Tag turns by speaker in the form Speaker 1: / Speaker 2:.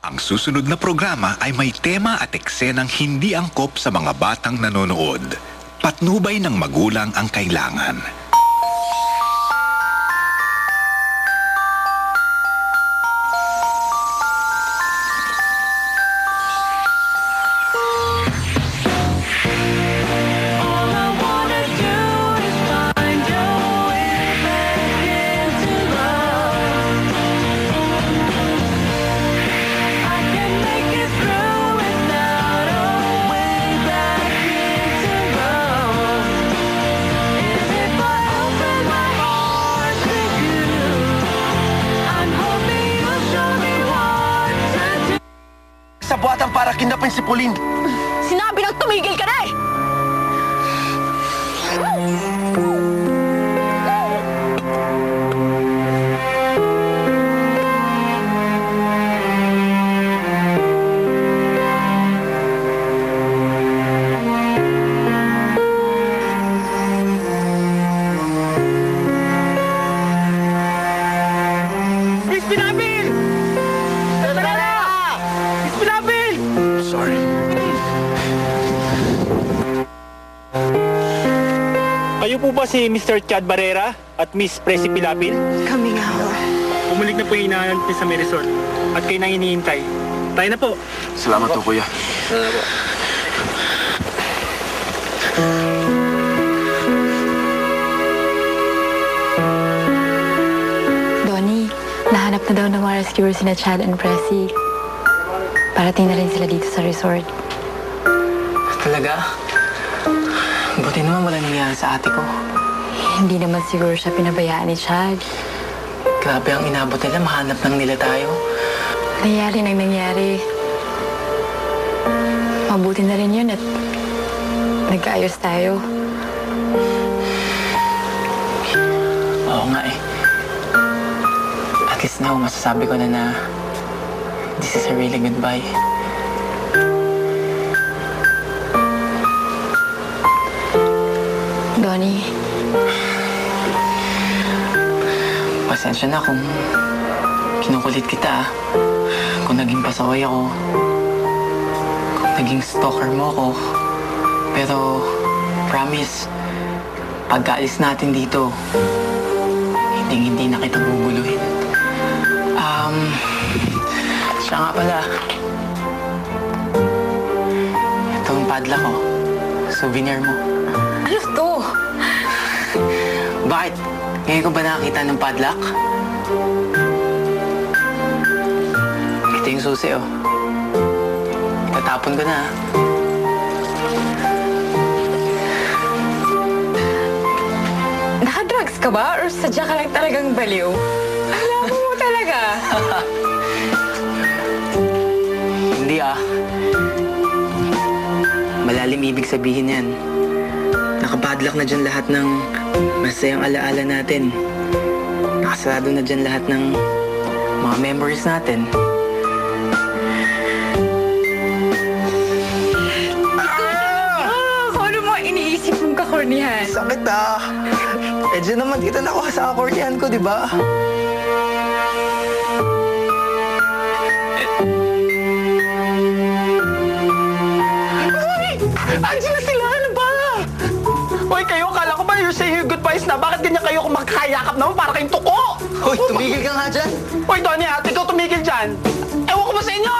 Speaker 1: Ang susunod na programa ay may tema at eksenang hindi angkop sa mga batang nanonood. Patnubay ng magulang ang kailangan.
Speaker 2: Sa buhatang para kinapin si Pauline.
Speaker 3: Sinabi lang tumigil ka na eh!
Speaker 2: Miss Pinabil! Tara na! Miss Pinabil! Sorry.
Speaker 4: Kayo po ba si Mr. Chad Barrera at Miss Presi Pilapil?
Speaker 3: Kami nga ho.
Speaker 4: Bumalik na po yung hinahanap niyo sa may resort at kayo nang hinihintay. Tayo na po.
Speaker 2: Salamat po, kuya.
Speaker 5: Donnie, nahanap na daw ng mga rescuers sina Chad and Presi. Parating na rin sila dito sa resort.
Speaker 6: Talaga? Buti naman wala nangyari sa ate ko.
Speaker 5: Hindi naman siguro siya pinabayaan ni Chad.
Speaker 6: Grabe ang inabot nila, mahanap lang nila tayo.
Speaker 5: Nangyari nang nangyari. Mabuti na rin yun at nagkaayos tayo.
Speaker 6: Oo nga eh. At least now, masasabi ko na this is a really goodbye.
Speaker 5: Donnie,
Speaker 6: Pasensya na kung kinukulit kita. Kung naging pasaway ako. Kung naging stalker mo ako. Pero, promise, pagkaalis natin dito, hindi na kita guguluhin. Siya nga pala. Itong padlock ko. Souvenir mo.
Speaker 5: ano to?
Speaker 6: Bakit? Ngayon ko ba nakakita ng padlock? Ito yung susi, oh. Itatapon ko na, ah.
Speaker 5: Nakadrugs ka ba? Or sadya ka lang talagang baliw? Alam mo talaga.
Speaker 6: Hindi, ah. Malalim ibig sabihin yan. Nakapadlock na dyan lahat ng masayang alaala natin. Nakasarado na dyan lahat ng mga memories natin.
Speaker 5: Kung ano mo iniisip mong kakornihan?
Speaker 6: Sakit, ah. Eh, dyan naman kita nakuha sa akordihan ko, di ba?
Speaker 2: Andiyan na sila! Ano ba? Hoy, kayo, kala ko ba you're saying goodbyes na? Bakit ganyan kayo kung magkakayakap naman para kayong tuko?
Speaker 6: Hoy, tumigil ka nga dyan.
Speaker 2: Hoy, Donnie, ate ko tumigil dyan. Ewan ko ba sa inyo?